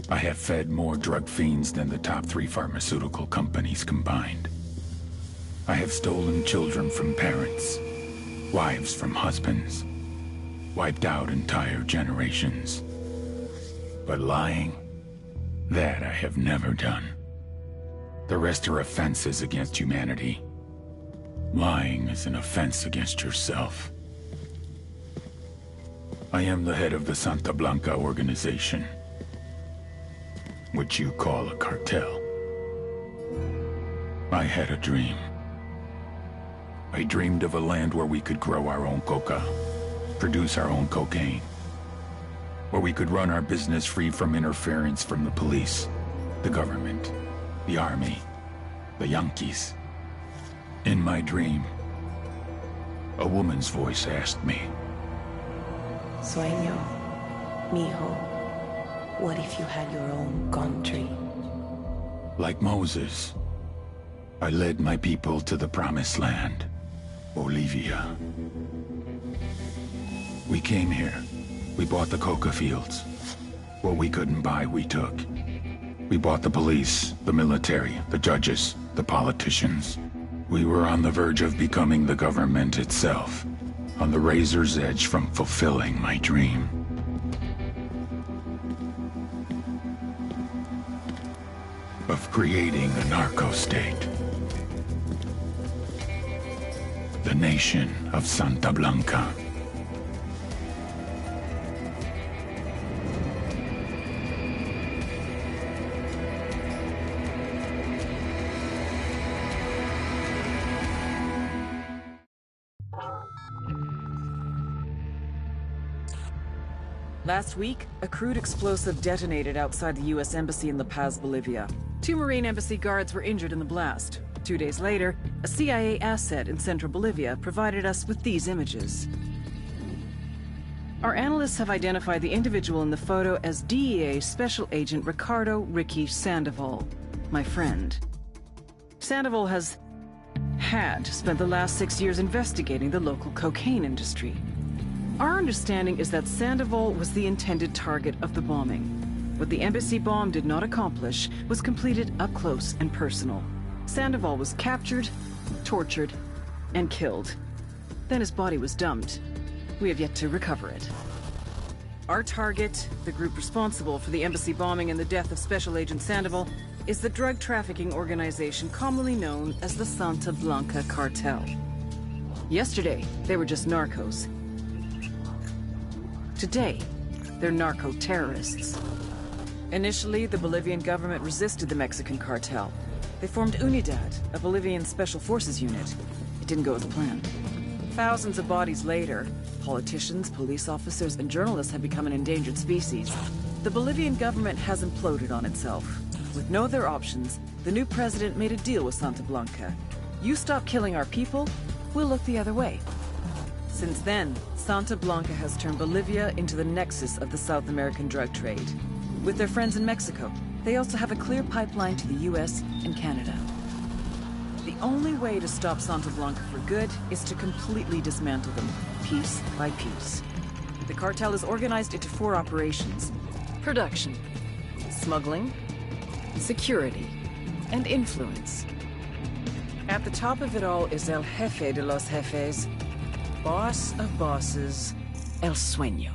I have fed more drug fiends than the top 3 pharmaceutical companies combined. I have stolen children from parents, wives from husbands, wiped out entire generations. But lying, that I have never done. The rest are offenses against humanity. Lying is an offense against yourself. I am the head of the Santa Blanca organization, which you call a cartel. I had a dream. I dreamed of a land where we could grow our own coca, produce our own cocaine, where we could run our business free from interference from the police, the government, the army, the Yankees. In my dream, a woman's voice asked me, Sueño, mijo, what if you had your own country? like Moses, I led my people to the promised land, Bolivia. We came here. We bought the coca fields. What we couldn't buy, we took. We bought the police, the military, the judges, the politicians. We were on the verge of becoming the government itself, on the razor's edge from fulfilling my dream. Of creating a narco-state. The nation of Santa Blanca. Last week, a crude explosive detonated outside the U.S. Embassy in La Paz, Bolivia. 2 Marine Embassy guards were injured in the blast. 2 days later, a CIA asset in central Bolivia provided us with these images. Our analysts have identified the individual in the photo as DEA Special Agent Ricardo Ricky Sandoval, my friend. Sandoval had spent the last 6 years investigating the local cocaine industry. Our understanding is that Sandoval was the intended target of the bombing. What the embassy bomb did not accomplish was completed up close and personal. Sandoval was captured, tortured, and killed. Then his body was dumped. We have yet to recover it. Our target, the group responsible for the embassy bombing and the death of Special Agent Sandoval, is the drug trafficking organization commonly known as the Santa Blanca Cartel. Yesterday, they were just narcos. Today, they're narco-terrorists. Initially, the Bolivian government resisted the Mexican cartel. They formed UNIDAD, a Bolivian special forces unit. It didn't go as planned. Thousands of bodies later, politicians, police officers, and journalists have become an endangered species. The Bolivian government has imploded on itself. With no other options, the new president made a deal with Santa Blanca. You stop killing our people, we'll look the other way. Since then, Santa Blanca has turned Bolivia into the nexus of the South American drug trade. With their friends in Mexico, they also have a clear pipeline to the US and Canada. The only way to stop Santa Blanca for good is to completely dismantle them, piece by piece. The cartel is organized into 4 operations: production, smuggling, security, and influence. At the top of it all is El Jefe de los Jefes, boss of bosses, El Sueño.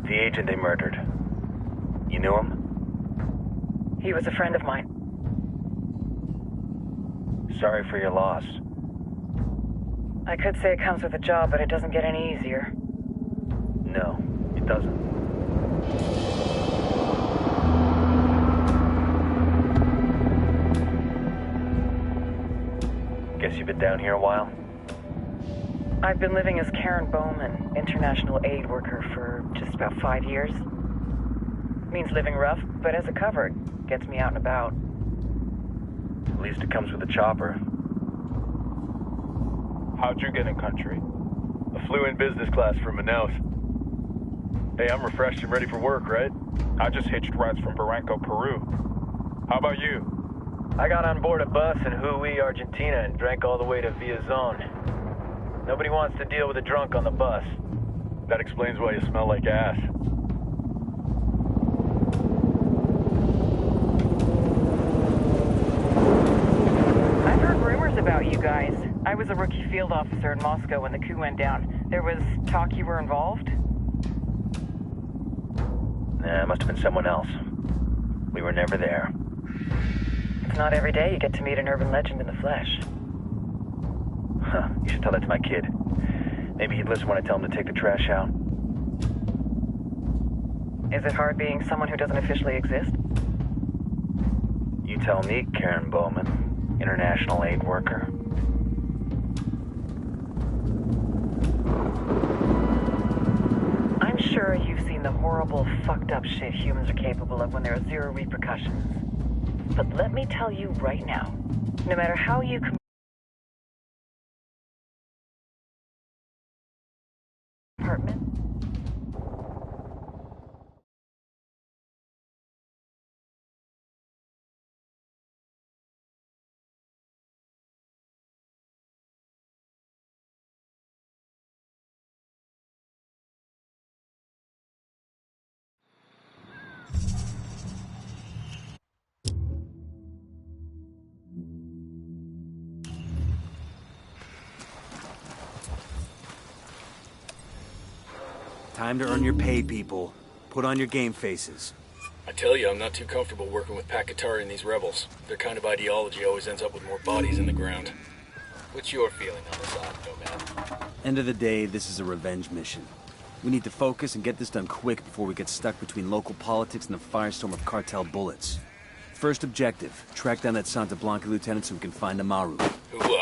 The agent they murdered. You knew him? He was a friend of mine. Sorry for your loss. I could say it comes with a job, but it doesn't get any easier. No, it doesn't. Guess you've been down here a while? I've been living as Karen Bowman, international aid worker, for just about 5 years. Means living rough, but as a cover, it gets me out and about. At least it comes with a chopper. How'd you get in country? I flew in business class from Manaus. Hey, I'm refreshed and ready for work, right? I just hitched rides from Barranco, Peru. How about you? I got on board a bus in Hui, Argentina, and drank all the way to Villazon. Nobody wants to deal with a drunk on the bus. That explains why you smell like ass. I've heard rumors about you guys. I was a rookie field officer in Moscow when the coup went down. There was talk you were involved? Nah, it must have been someone else. We were never there. It's not every day you get to meet an urban legend in the flesh. Huh, you should tell that to my kid. Maybe he'd listen when I tell him to take the trash out. Is it hard being someone who doesn't officially exist? You tell me, Karen Bowman, international aid worker. I'm sure you've seen the horrible, fucked up shit humans are capable of when there are zero repercussions. But let me tell you right now, no matter how you compartment, Time to earn your pay, people. Put on your game faces. I tell you, I'm not too comfortable working with Pakatari and these rebels. Their kind of ideology always ends up with more bodies in the ground. What's your feeling on this op, Nomad? End of the day, this is a revenge mission. We need to focus and get this done quick before we get stuck between local politics and the firestorm of cartel bullets. First objective, track down that Santa Blanca lieutenant so we can find Amaru. Hoorah.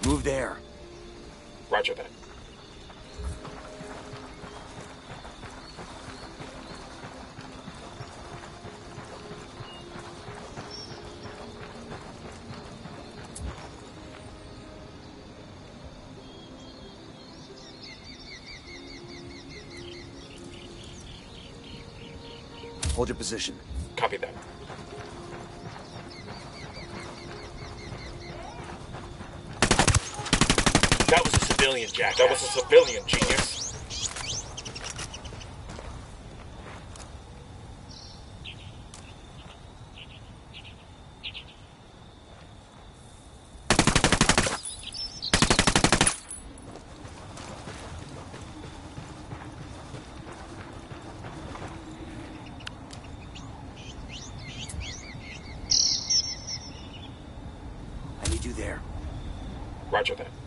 Move there. Roger that. Hold your position. Copy that. That was a civilian, Jack. That was a civilian, genius. Roger that.